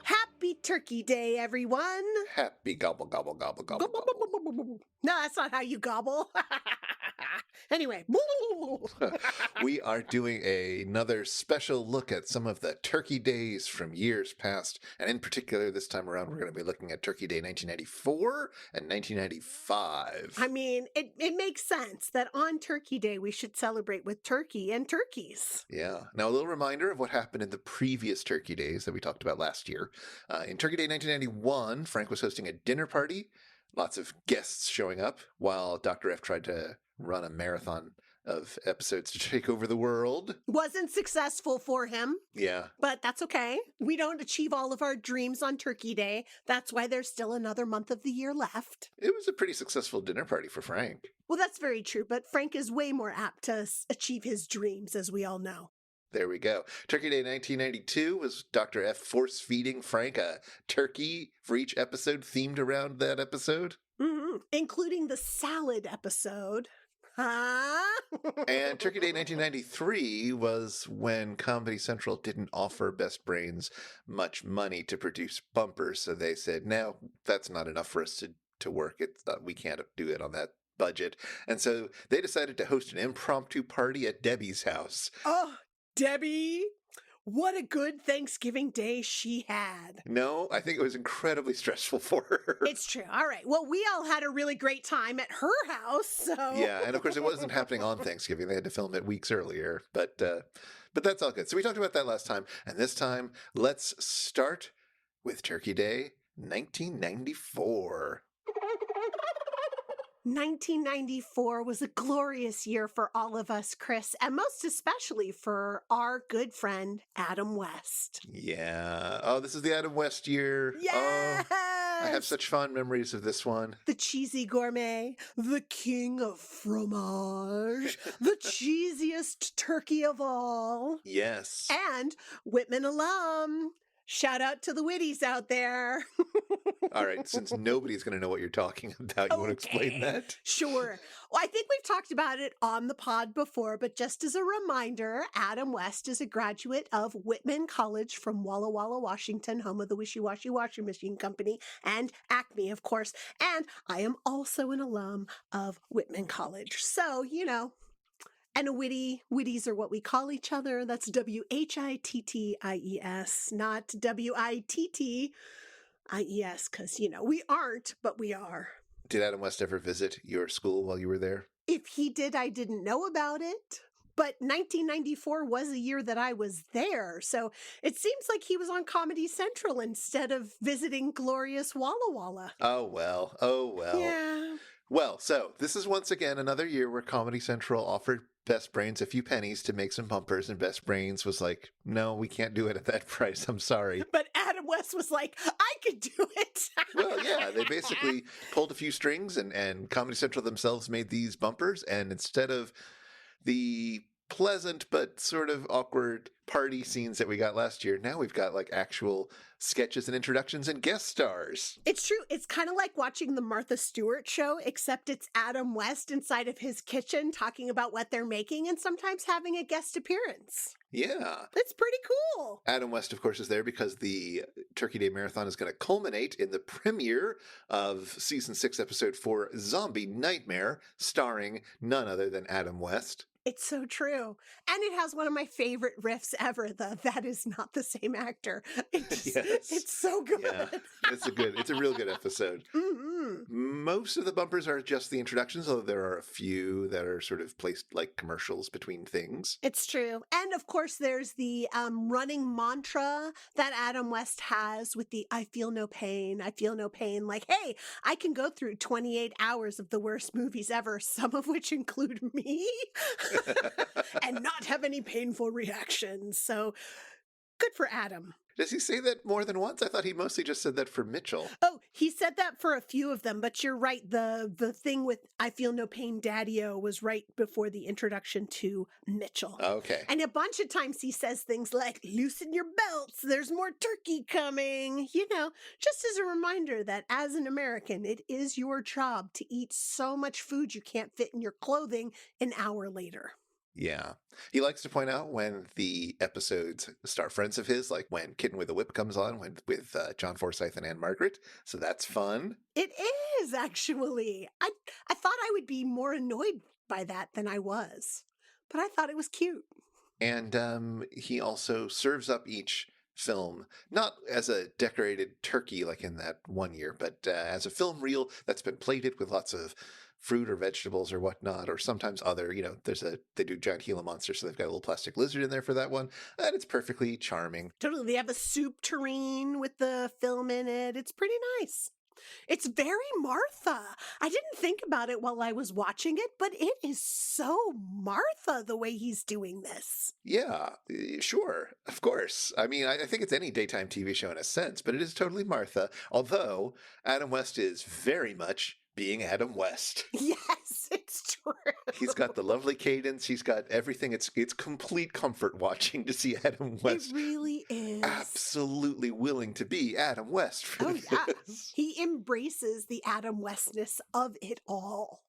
Happy Turkey Day, everyone. Happy gobble, gobble, gobble, gobble, gobble. No, that's not how you gobble. Anyway. We are doing another special look at some of the turkey days from years past. And in particular, this time around, we're going to be looking at Turkey Day 1994 and 1995. I mean, it makes sense that on Turkey Day, we should celebrate with turkey and turkeys. Yeah. Now, a little reminder of what happened in the previous Turkey Days that we talked about last year. In Turkey Day 1991, Frank was hosting a dinner party. Lots of guests showing up while Dr. F tried to run a marathon of episodes to take over the world. Wasn't successful for him. Yeah. But that's okay. We don't achieve all of our dreams on Turkey Day. That's why there's still another month of the year left. It was a pretty successful dinner party for Frank. Well, that's very true, but Frank is way more apt to achieve his dreams, as we all know. There we go. Turkey Day 1992 was Dr. F force-feeding Frank a turkey for each episode themed around that episode. Mm-hmm. Including the salad episode. Huh? And Turkey Day 1993 was when Comedy Central didn't offer Best Brains much money to produce bumpers, so they said, no, that's not enough for us to work. We can't do it on that budget. And so they decided to host an impromptu party at Debbie's house. Oh, Debbie, what a good Thanksgiving Day she had. No, I think it was incredibly stressful for her. It's true. All right. Well, we all had a really great time at her house, so... Yeah, and of course it wasn't happening on Thanksgiving. They had to film it weeks earlier, but that's all good. So we talked about that last time, and this time, let's start with Turkey Day 1994. 1994 was a glorious year for all of us, Chris, and most especially for our good friend, Adam West. Yeah. Oh, this is the Adam West year. Yes! Oh, I have such fond memories of this one. The cheesy gourmet, the king of fromage, the cheesiest turkey of all. Yes. And Whitman alum. Shout out to the Whitties out there. All right, since nobody's going to know what you're talking about, you want to explain that? Sure. Well, I think we've talked about it on the pod before, but just as a reminder, Adam West is a graduate of Whitman College from Walla Walla, Washington, home of the Wishy Washy Washing Machine Company, and Acme, of course. And I am also an alum of Whitman College. So, you know. And a witties are what we call each other. That's WHITTIES, not WITTIES, because, you know, we aren't, but we are. Did Adam West ever visit your school while you were there? If he did, I didn't know about it. But 1994 was a year that I was there. So it seems like he was on Comedy Central instead of visiting glorious Walla Walla. Oh, well. Yeah. Well, so this is once again another year where Comedy Central offered Best Brains a few pennies to make some bumpers, and Best Brains was like, no, we can't do it at that price. I'm sorry. But Adam West was like, I could do it. Well, yeah, they basically pulled a few strings, and Comedy Central themselves made these bumpers, and instead of the pleasant but sort of awkward party scenes that we got last year, now we've got like actual sketches and introductions and guest stars. It's true. It's kind of like watching the Martha Stewart show, except it's Adam West inside of his kitchen talking about what they're making and sometimes having a guest appearance. Yeah. It's pretty cool. Adam West, of course, is there because the Turkey Day Marathon is going to culminate in the premiere of Season 6, Episode 4, Zombie Nightmare, starring none other than Adam West. It's so true. And it has one of my favorite riffs ever, that is not the same actor. It's so good. Yeah, it's a real good episode. Mm-hmm. Most of the bumpers are just the introductions, although there are a few that are sort of placed like commercials between things. It's true. And of course, there's the running mantra that Adam West has with the I feel no pain, I feel no pain. Like, hey, I can go through 28 hours of the worst movies ever, some of which include me. And not have any painful reactions. So Good for Adam. Does he say that more than once? I thought he mostly just said that for Mitchell. Oh, he said that for a few of them, but you're right. The thing with "I feel no pain, Daddy-O" was right before the introduction to Mitchell. Okay. And a bunch of times he says things like, "Loosen your belts, there's more turkey coming." You know, just as a reminder that as an American, it is your job to eat so much food you can't fit in your clothing an hour later. Yeah. He likes to point out when the episodes star friends of his, like when Kitten with a Whip comes on with John Forsythe and Anne Margaret. So that's fun. It is actually. I thought I would be more annoyed by that than I was, but I thought it was cute. And he also serves up each film, not as a decorated turkey like in that one year, but as a film reel that's been plated with lots of fruit or vegetables or whatnot, or sometimes other, they do giant Gila monsters, so they've got a little plastic lizard in there for that one, and it's perfectly charming. Totally. They have a soup tureen with the film in it. It's pretty nice. It's very Martha. I didn't think about it while I was watching it, but it is so Martha the way he's doing this. Yeah, sure, of course. I mean, I think it's any daytime TV show in a sense, but it is totally Martha, although Adam West is very much being Adam West. Yes, it's true. He's got the lovely cadence. He's got everything. It's complete comfort watching to see Adam West. It really is. Absolutely willing to be Adam West for this. Yeah. He embraces the Adam Westness of it all.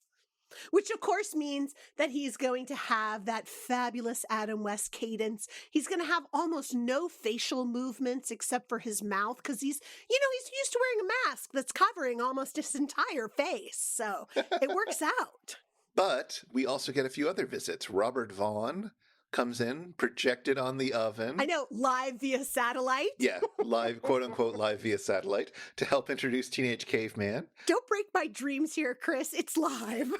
Which, of course, means that he's going to have that fabulous Adam West cadence. He's going to have almost no facial movements except for his mouth because he's used to wearing a mask that's covering almost his entire face. So it works out. But we also get a few other visits. Robert Vaughn comes in, projected on the oven. I know, live via satellite. Yeah, live, quote unquote, live via satellite to help introduce Teenage Caveman. Don't break my dreams here, Chris. It's live.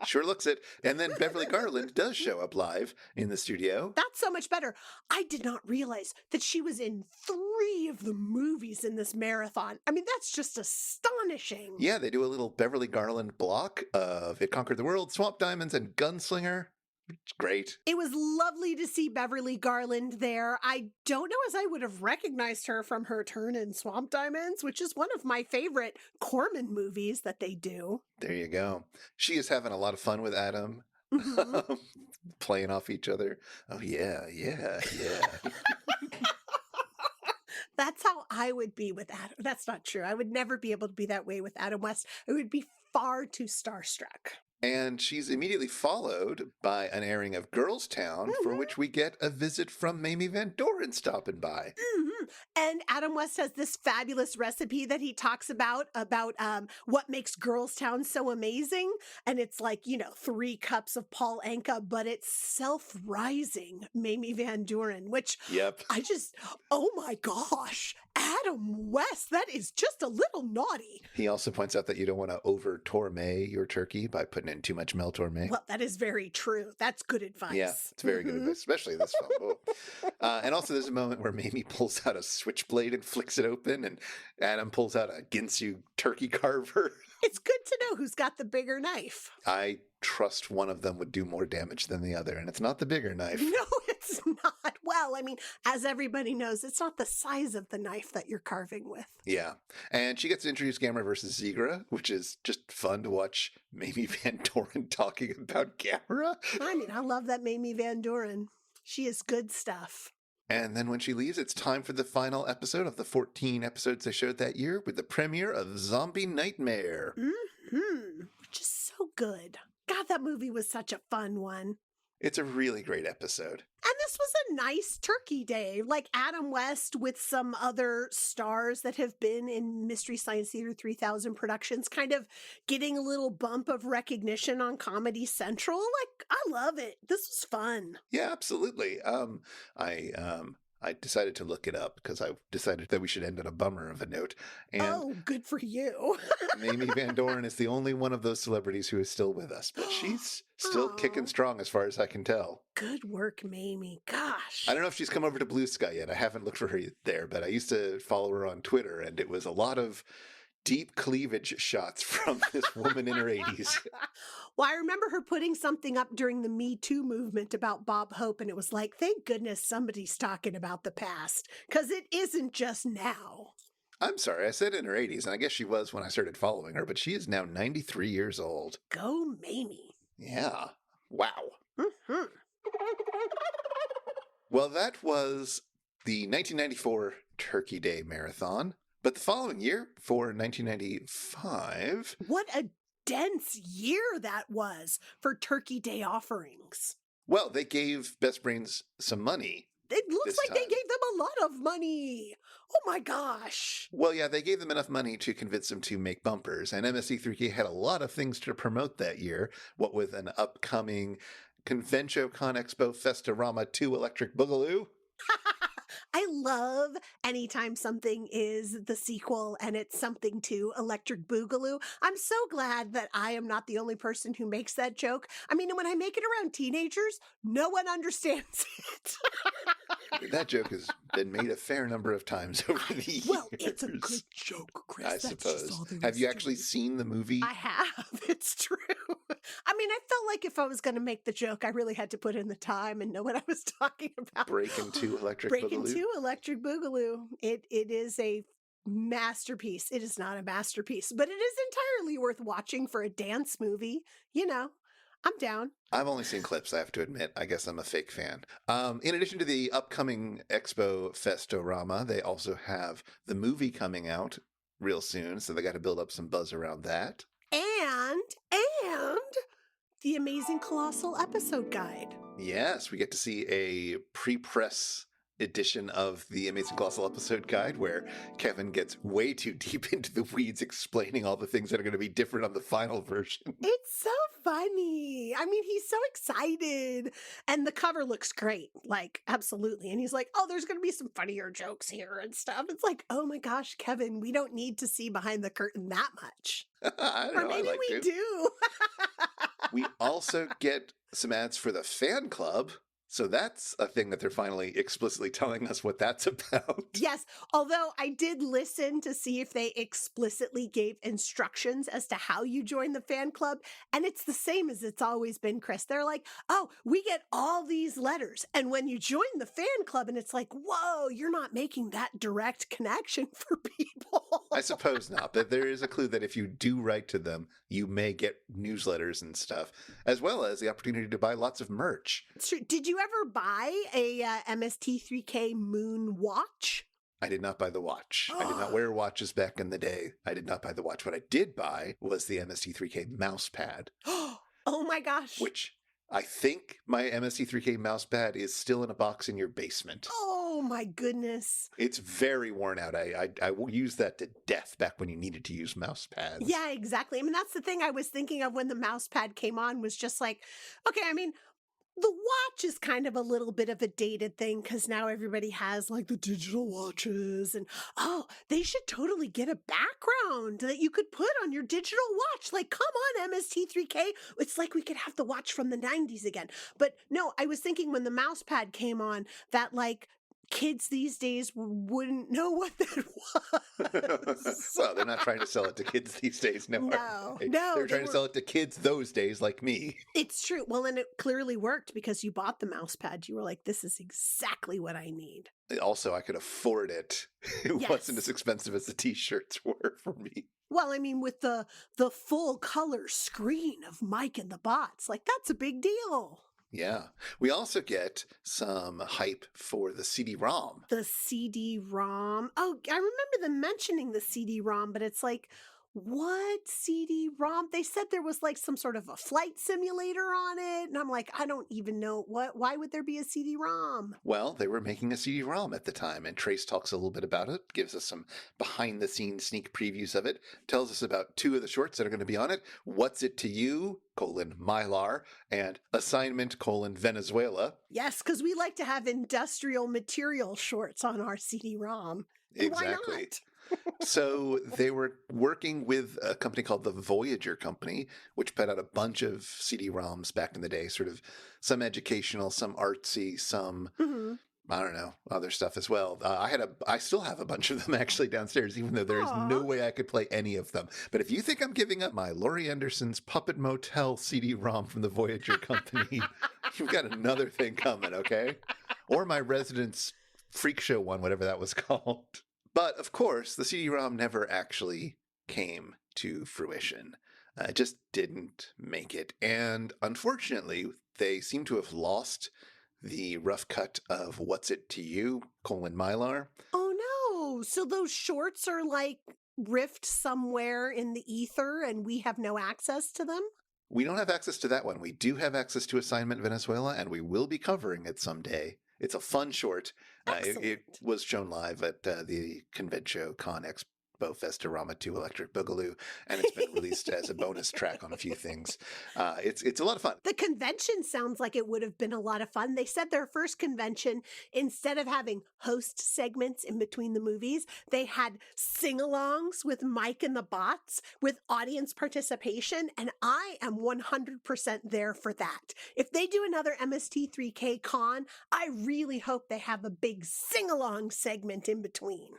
Sure looks it. And then Beverly Garland does show up live in the studio. That's so much better. I did not realize that she was in 3 of the movies in this marathon. I mean, that's just astonishing. Yeah, they do a little Beverly Garland block of It Conquered the World, Swamp Diamonds, and Gunslinger. It's great. It was lovely to see Beverly Garland there. I don't know as I would have recognized her from her turn in Swamp Diamonds, which is one of my favorite Corman movies that they do. There you go. She is having a lot of fun with Adam, playing off each other. Oh, yeah. That's how I would be with Adam. That's not true. I would never be able to be that way with Adam West. I would be far too starstruck. And she's immediately followed by an airing of Girls Town, for which we get a visit from Mamie Van Doren stopping by. And Adam West has this fabulous recipe that he talks about what makes Girls Town so amazing. And it's like, 3 cups of Paul Anka, but it's self-rising Mamie Van Doren, which Yep. oh my gosh, Adam West, that is just a little naughty. He also points out that you don't want to over tourmet your turkey by putting in too much Mel Torme. Well, that is very true. That's good advice. Yeah, it's very good advice, especially this film. And also there's a moment where Mamie pulls out a switchblade and flicks it open, and Adam pulls out a Ginsu turkey carver. It's good to know who's got the bigger knife. I trust one of them would do more damage than the other, and it's not the bigger knife. No, it's not. Well, I mean, as everybody knows, it's not the size of the knife that you're carving with. Yeah. And she gets to introduce Gamera versus Zigra, which is just fun to watch Mamie Van Doren talking about Gamera. I mean, I love that Mamie Van Doren. She is good stuff. And then when she leaves, it's time for the final episode of the 14 episodes they showed that year with the premiere of Zombie Nightmare. Which is so good. God, that movie was such a fun one. It's a really great episode. And this was a nice turkey day, like Adam West with some other stars that have been in Mystery Science Theater 3000 productions, kind of getting a little bump of recognition on Comedy Central. Like, I love it. This was fun. Yeah, absolutely. I decided to look it up because I decided that we should end on a bummer of a note. And oh, good for you. Mamie Van Doren is the only one of those celebrities who is still with us, but she's still kicking strong as far as I can tell. Good work, Mamie. Gosh. I don't know if she's come over to Blue Sky yet. I haven't looked for her there, but I used to follow her on Twitter, and it was a lot of deep cleavage shots from this woman in her 80s. Well, I remember her putting something up during the Me Too movement about Bob Hope, and it was like, thank goodness somebody's talking about the past, because it isn't just now. I'm sorry, I said in her 80s, and I guess she was when I started following her, but she is now 93 years old. Go Mamie. Yeah. Wow. Mm-hmm. Well, that was the 1994 Turkey Day Marathon. But the following year, for 1995... What a dense year that was for Turkey Day offerings. Well, they gave Best Brains some money. It looks like time. they gave them a lot of money. Oh my gosh. Well, yeah, they gave them enough money to convince them to make bumpers. And MST3K had a lot of things to promote that year. What with an upcoming Convention Con Expo Festorama 2 Electric Boogaloo. I love anytime something is the sequel and it's something to Electric Boogaloo. I'm so glad that I am not the only person who makes that joke. I mean, when I make it around teenagers, no one understands it. That joke has been made a fair number of times over the years. Well, it's a good joke, Chris. I suppose. Have you actually seen the movie? I have. It's true. I mean, I felt like if I was going to make the joke, I really had to put in the time and know what I was talking about. Break into Electric Break Boogaloo. into Electric Boogaloo. It is a masterpiece. It is not a masterpiece, but it is entirely worth watching for a dance movie. You know, I'm down. I've only seen clips, I have to admit. I guess I'm a fake fan. In addition to the upcoming Expo Festorama, they also have the movie coming out real soon, so they got to build up some buzz around that. And the Amazing Colossal Episode Guide. Yes, we get to see a pre-press edition of the Amazing Colossal Episode Guide where Kevin gets way too deep into the weeds explaining all the things that are going to be different on the final version. It's so funny. I mean, he's so excited. And the cover looks great. Like, absolutely. And he's like, oh, there's going to be some funnier jokes here and stuff. It's like, oh my gosh, Kevin, we don't need to see behind the curtain that much. I don't Or know, maybe I like we to. do. We also get some ads for the fan club. So that's a thing that they're finally explicitly telling us what that's about. Yes, although I did listen to see if they explicitly gave instructions as to how you join the fan club, and it's the same as it's always been, Chris. They're like, oh, we get all these letters, and when you join the fan club, and it's like, whoa, you're not making that direct connection for people. I suppose not, but there is a clue that if you do write to them, you may get newsletters and stuff, as well as the opportunity to buy lots of merch. It's true. Did you ever buy a MST3K Moon watch? I did not buy the watch. I did not wear watches back in the day. I did not buy the watch. What I did buy was the MST3K mouse pad. Oh my gosh. Which I think my MST3K mouse pad is still in a box in your basement. Oh my goodness. It's very worn out. I used that to death back when you needed to use mouse pads. Yeah, exactly. I mean, that's the thing I was thinking of when the mouse pad came on was just like, okay, I mean, the watch is kind of a little bit of a dated thing because now everybody has like the digital watches and oh, they should totally get a background that you could put on your digital watch. Like, come on, MST3K. It's like we could have the watch from the 90s again. But no, I was thinking when the mouse pad came on that like kids these days wouldn't know what that was. Well, they're not trying to sell it to kids these days. No, No, they're trying to sell it to kids those days like me. It's true. Well, and it clearly worked because you bought the mouse pad. You were like, this is exactly what I need. Also, I could afford it. It wasn't as expensive as the t-shirts were for me. Well, I mean, with the full color screen of Mike and the Bots, like that's a big deal. Yeah. We also get some hype for the CD-ROM. The CD-ROM. Oh, I remember them mentioning the CD-ROM, but it's like, what CD-ROM? They said there was like some sort of a flight simulator on it. And I'm like, I don't even know why would there be a CD-ROM? Well, they were making a CD-ROM at the time, and Trace talks a little bit about it, gives us some behind-the-scenes sneak previews of it, tells us about two of the shorts that are going to be on it, What's It to You, Mylar, and Assignment, Venezuela. Yes, because we like to have industrial material shorts on our CD-ROM. And Exactly. Why not? So they were working with a company called the Voyager Company, which put out a bunch of CD-ROMs back in the day, sort of some educational, some artsy, some I don't know, other stuff as well. I still have a bunch of them actually downstairs, even though there's Aw. no way I could play any of them. But if you think I'm giving up my Laurie Anderson's Puppet Motel CD-ROM from the Voyager Company, you've got another thing coming, okay? Or my Residence Freak Show one, whatever that was called. But of course, the CD-ROM never actually came to fruition. It just didn't make it. And unfortunately, they seem to have lost the rough cut of What's It to You, Mylar. Oh no. So those shorts are like riffed somewhere in the ether and we have no access to them? We don't have access to that one. We do have access to Assignment Venezuela, and we will be covering it someday. It's a fun short. It was shown live at the Convention Con Expo Festorama 2 Electric Boogaloo, and it's been released as a bonus track on a few things. It's a lot of fun. The convention sounds like it would have been a lot of fun. They said their first convention, instead of having host segments in between the movies, they had sing-alongs with Mike and the Bots with audience participation, and I am 100% there for that. If they do another MST3K con, I really hope they have a big sing-along segment in between.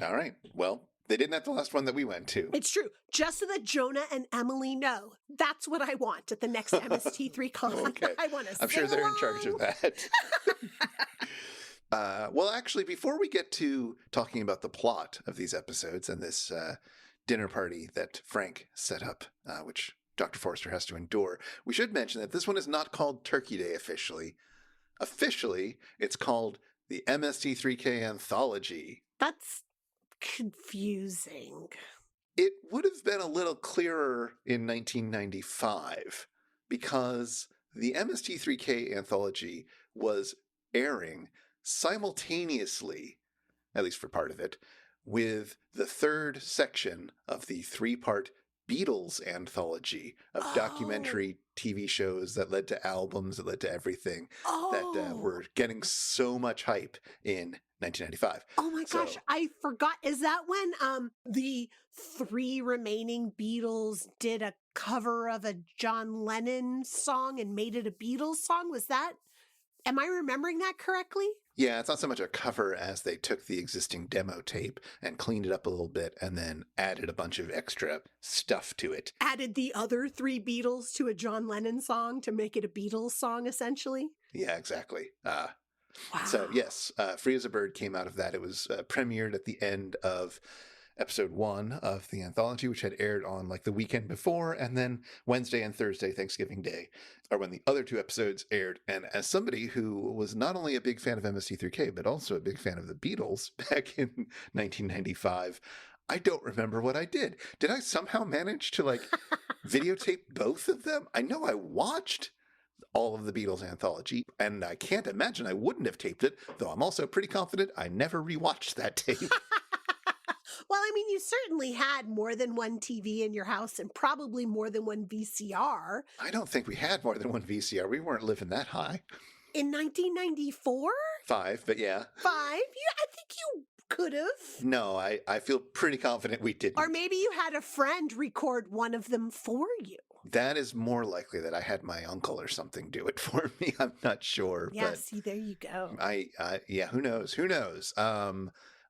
All right. Well, they didn't have the last one that we went to. It's true. Just so that Jonah and Emily know. That's what I want at the next MST3 con. Okay. I want to I'm sure they're in charge of that. Well, actually, before we get to talking about the plot of these episodes and this dinner party that Frank set up, which Dr. Forrester has to endure, we should mention that this one is not called Turkey Day officially. Officially, it's called the MST3K Anthology. That's confusing. It would have been a little clearer in 1995 because the MST3K Anthology was airing simultaneously, at least for part of it, with the third section of the three-part Beatles anthology of documentary TV shows that led to albums, that led to everything, that were getting so much hype in 1995. Oh my gosh, I forgot. Is that when the three remaining Beatles did a cover of a John Lennon song and made it a Beatles song? Was that? Am I remembering that correctly? Yeah, it's not so much a cover as they took the existing demo tape and cleaned it up a little bit and then added a bunch of extra stuff to it. Added the other three Beatles to a John Lennon song to make it a Beatles song, essentially? Yeah, exactly. Wow. So, yes, Free as a Bird came out of that. It was premiered at the end of episode 1 of the anthology, which had aired on like the weekend before, and then Wednesday and Thursday, Thanksgiving Day, are when the other two episodes aired. And as somebody who was not only a big fan of MST3K, but also a big fan of the Beatles back in 1995, I don't remember what I did. Did I somehow manage to like videotape both of them? I know I watched all of the Beatles anthology, and I can't imagine I wouldn't have taped it, though I'm also pretty confident I never rewatched that tape. Well, I mean, you certainly had more than one TV in your house and probably more than one VCR. I don't think we had more than one VCR. We weren't living that high. In 1994? 5, but yeah. 5? Yeah, I think you could have. No, I feel pretty confident we didn't. Or maybe you had a friend record one of them for you. That is more likely that I had my uncle or something do it for me. I'm not sure. Yeah, but see, there you go. Yeah, who knows? Who knows?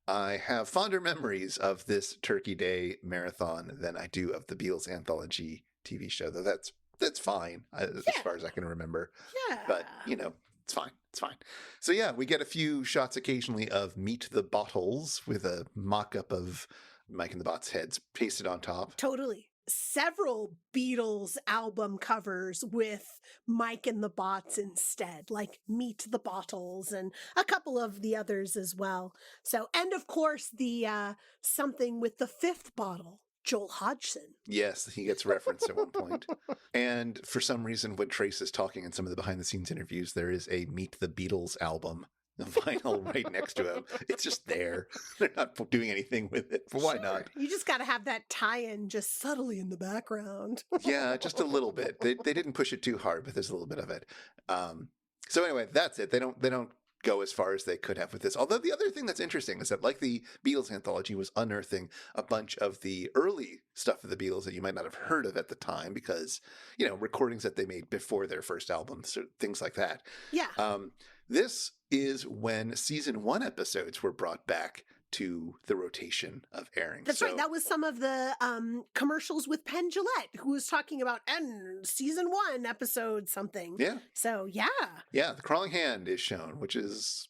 I have fonder memories of this Turkey Day marathon than I do of the Beatles anthology TV show, though that's fine as far as I can remember. Yeah. But, you know, it's fine. It's fine. So, yeah, we get a few shots occasionally of Meet the Bottles with a mock-up of Mike and the Bots' heads pasted on top. Totally. Several Beatles album covers with Mike and the Bots instead, like Meet the Bottles and a couple of the others as well. So, and of course, the something with the fifth bottle, Joel Hodgson. Yes, he gets referenced at one point. And for some reason, when Trace is talking in some of the behind-the-scenes interviews, there is a Meet the Beatles album, the vinyl right next to him. It's just there. They're not doing anything with it. But why not? You just got to have that tie-in just subtly in the background. Yeah, just a little bit. They didn't push it too hard, but there's a little bit of it. So anyway, that's it. They don't go as far as they could have with this. Although the other thing that's interesting is that, like the Beatles anthology was unearthing a bunch of the early stuff of the Beatles that you might not have heard of at the time because, recordings that they made before their first album, so things like that. Yeah. This is when season 1 episodes were brought back to the rotation of airing. That's right. That was some of the commercials with Penn Jillette, who was talking about season 1 episode something. Yeah. So, yeah. Yeah, the crawling hand is shown, which is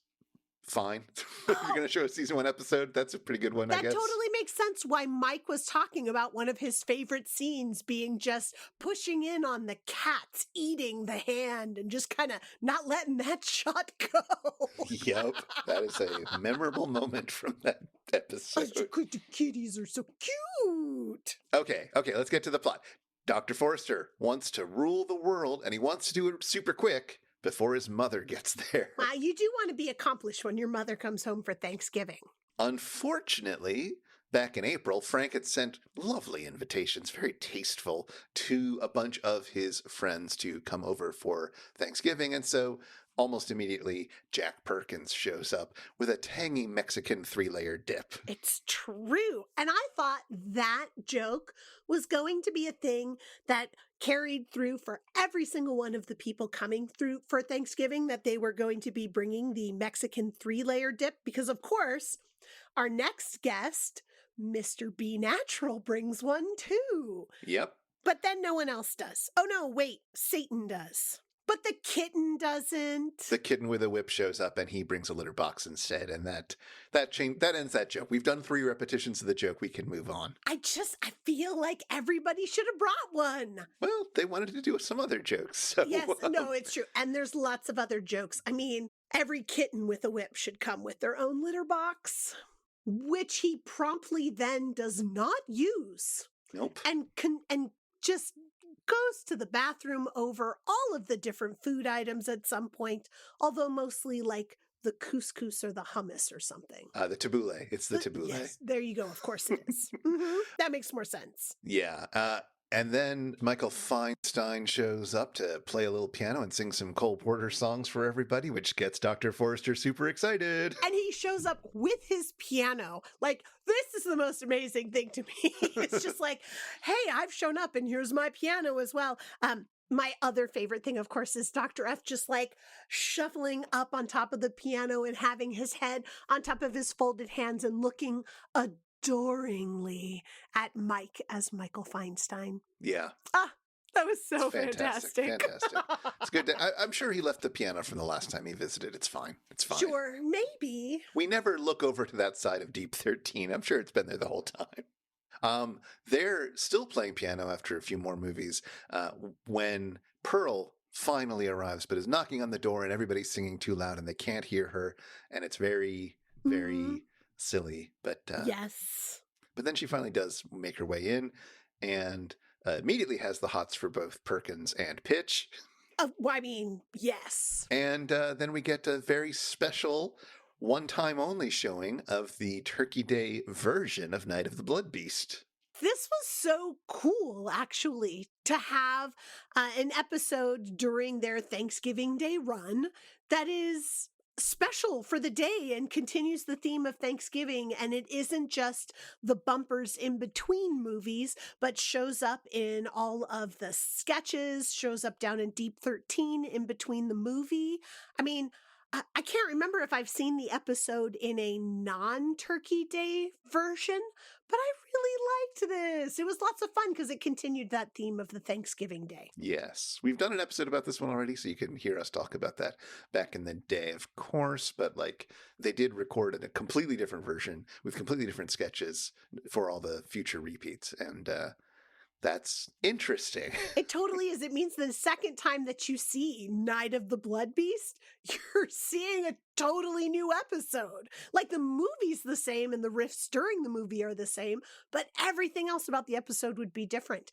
fine. If you're going to show a season 1 episode, that's a pretty good one, I guess. That totally makes sense why Mike was talking about one of his favorite scenes being just pushing in on the cats eating the hand and just kind of not letting that shot go. Yep, that is a memorable moment from that episode. The kitties are so cute. Okay, let's get to the plot. Dr. Forrester wants to rule the world, and he wants to do it super quick before his mother gets there. You do want to be accomplished when your mother comes home for Thanksgiving. Unfortunately, back in April, Frank had sent lovely invitations, very tasteful, to a bunch of his friends to come over for Thanksgiving. And so almost immediately, Jack Perkins shows up with a tangy Mexican 3-layer dip. It's true. And I thought that joke was going to be a thing that carried through for every single one of the people coming through for Thanksgiving, that they were going to be bringing the Mexican 3-layer dip. Because, of course, our next guest, Mr. B Natural, brings one too. Yep. But then no one else does. Oh, no, wait, Satan does. But the kitten doesn't. The kitten with a whip shows up and he brings a litter box instead. And that ends that joke. We've done 3 repetitions of the joke. We can move on. I feel like everybody should have brought one. Well, they wanted to do some other jokes. So, yes, no, it's true. And there's lots of other jokes. I mean, every kitten with a whip should come with their own litter box, which he promptly then does not use. Nope. And just goes to the bathroom over all of the different food items at some point, although mostly like the couscous or the hummus or something. The tabbouleh. It's the tabbouleh. Yes, there you go. Of course it is. That makes more sense. Yeah. And then Michael Feinstein shows up to play a little piano and sing some Cole Porter songs for everybody, which gets Dr. Forrester super excited. And he shows up with his piano. Like, this is the most amazing thing to me. It's just like, hey, I've shown up and here's my piano as well. My other favorite thing, of course, is Dr. F just like shuffling up on top of the piano and having his head on top of his folded hands and looking adoringly at Mike as Michael Feinstein. Yeah. That was so fantastic. Fantastic. It's good. I'm sure he left the piano from the last time he visited. It's fine. It's fine. Sure, maybe. We never look over to that side of Deep 13. I'm sure it's been there the whole time. They're still playing piano after a few more movies when Pearl finally arrives, but is knocking on the door and everybody's singing too loud and they can't hear her. And it's very, very silly. But yes. But then she finally does make her way in and immediately has the hots for both Perkins and Pitch. Well, I mean, yes. And then we get a very special one-time only showing of the Turkey Day version of Night of the Blood Beast. This was so cool, actually, to have an episode during their Thanksgiving Day run that is special for the day and continues the theme of Thanksgiving. And it isn't just the bumpers in between movies, but shows up in all of the sketches, shows up down in Deep 13 in between the movie. I mean, I can't remember if I've seen the episode in a non-Turkey Day version, but I really liked this. It was lots of fun because it continued that theme of the Thanksgiving Day. Yes. We've done an episode about this one already, so you can hear us talk about that back in the day, of course. But they did record in a completely different version with completely different sketches for all the future repeats. And that's interesting. It totally is. It means the second time that you see Night of the Blood Beast, you're seeing a totally new episode. Like, the movie's the same and the riffs during the movie are the same, but everything else about the episode would be different.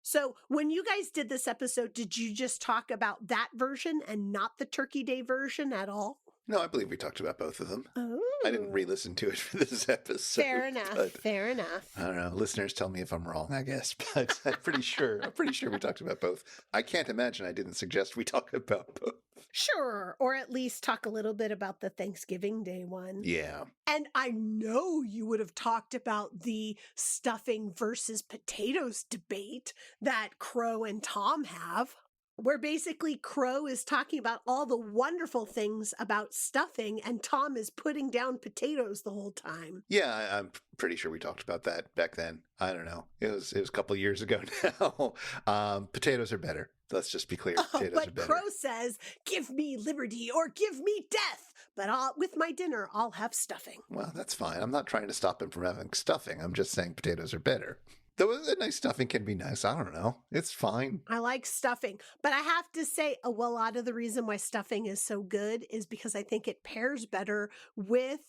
So when you guys did this episode, did you just talk about that version and not the Turkey Day version at all? No, I believe we talked about both of them. Oh. I didn't re-listen to it for this episode. Fair enough. But Fair enough. I don't know. Listeners, tell me if I'm wrong, I guess. But I'm pretty sure we talked about both. I can't imagine I didn't suggest we talk about both. Sure. Or at least talk a little bit about the Thanksgiving Day one. Yeah. And I know you would have talked about the stuffing versus potatoes debate that Crow and Tom have, where basically Crow is talking about all the wonderful things about stuffing and Tom is putting down potatoes the whole time. Yeah, I'm pretty sure we talked about that back then. I don't know. It was a couple years ago now. Potatoes are better. Let's just be clear. Potatoes are But better. Crow says, give me liberty or give me death. But with my dinner, I'll have stuffing. Well, that's fine. I'm not trying to stop him from having stuffing. I'm just saying potatoes are better. Though a nice stuffing can be nice. I don't know. It's fine. I like stuffing. But I have to say, a lot of the reason why stuffing is so good is because I think it pairs better with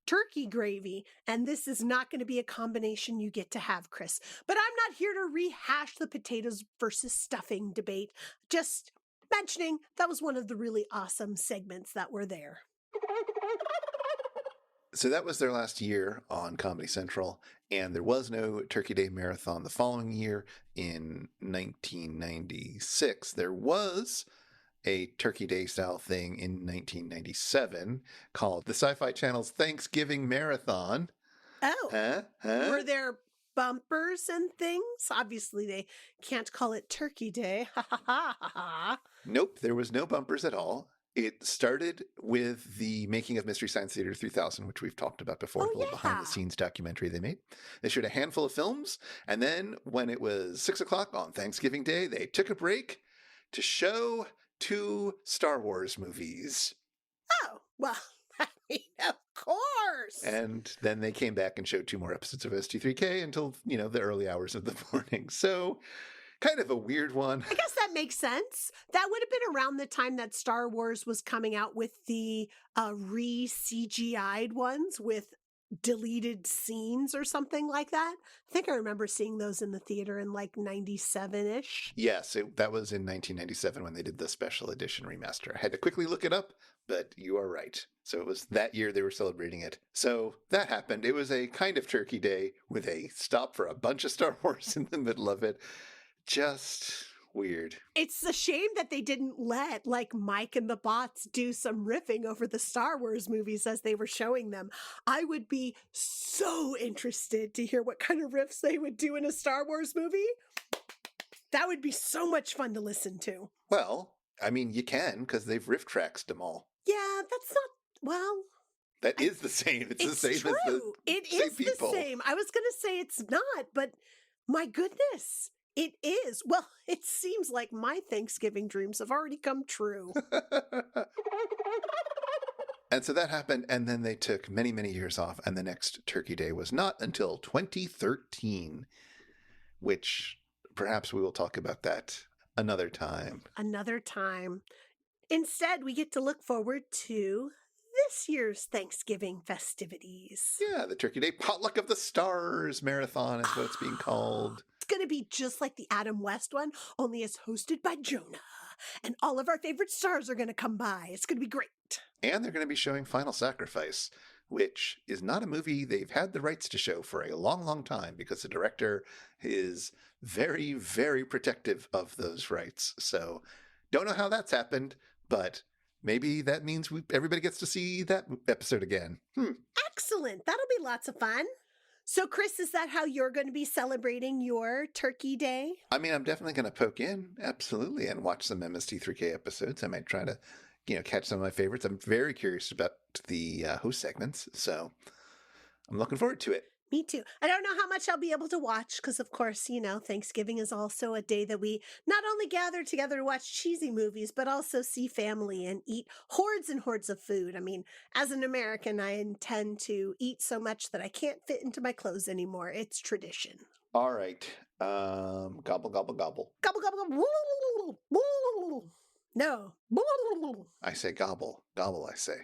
turkey gravy. And this is not going to be a combination you get to have, Chris. But I'm not here to rehash the potatoes versus stuffing debate. Just mentioning that was one of the really awesome segments that were there. So that was their last year on Comedy Central, and there was no Turkey Day Marathon the following year in 1996. There was a Turkey Day style thing in 1997 called the Sci-Fi Channel's Thanksgiving Marathon. Oh, Huh? were there bumpers and things? Obviously, they can't call it Turkey Day. Ha ha ha ha ha. Nope, there was no bumpers at all. It started with the making of Mystery Science Theater 3000, which we've talked about before, the little behind-the-scenes documentary they made. They showed a handful of films, and then when it was 6 o'clock on Thanksgiving Day, they took a break to show 2 Star Wars movies. Oh, well, I mean, of course. And then they came back and showed 2 more episodes of MST3K until, the early hours of the morning. So kind of a weird one. I guess that makes sense. That would have been around the time that Star Wars was coming out with the re-CGI'd ones with deleted scenes or something like that. I think I remember seeing those in the theater in like 97-ish. Yes, that was in 1997 when they did the special edition remaster. I had to quickly look it up, but you are right. So it was that year they were celebrating it. So that happened. It was a kind of Turkey Day with a stop for a bunch of Star Wars in the middle of it. Just weird. It's a shame that they didn't let like Mike and the Bots do some riffing over the Star Wars movies as they were showing them. I would be so interested to hear what kind of riffs they would do in a Star Wars movie. That would be so much fun to listen to. Well, I mean, you can because they've riff tracked them all. Yeah, that's not, well. That is the same. It's the same true. as the It same is people. the same. I was going to say it's not, but my goodness. It is. Well, it seems like my Thanksgiving dreams have already come true. And so that happened, and then they took many, many years off, and the next Turkey Day was not until 2013, which perhaps we will talk about that another time. Another time. Instead, we get to look forward to this year's Thanksgiving festivities. Yeah, the Turkey Day Potluck of the Stars Marathon is what it's being called. It's going to be just like the Adam West one, only it's hosted by Jonah. And all of our favorite stars are going to come by. It's going to be great. And they're going to be showing Final Sacrifice, which is not a movie they've had the rights to show for a long, long time because the director is very, very protective of those rights. So don't know how that's happened, but maybe that means everybody gets to see that episode again. Excellent. That'll be lots of fun. So, Chris, is that how you're going to be celebrating your Turkey Day? I mean, I'm definitely going to poke in, absolutely, and watch some MST3K episodes. I might try to, catch some of my favorites. I'm very curious about the host segments, so I'm looking forward to it. Me too. I don't know how much I'll be able to watch because, of course, Thanksgiving is also a day that we not only gather together to watch cheesy movies, but also see family and eat hordes and hordes of food. I mean, as an American, I intend to eat so much that I can't fit into my clothes anymore. It's tradition. All right. Gobble, gobble, gobble. Gobble, gobble, gobble. No. I say gobble. Gobble, I say.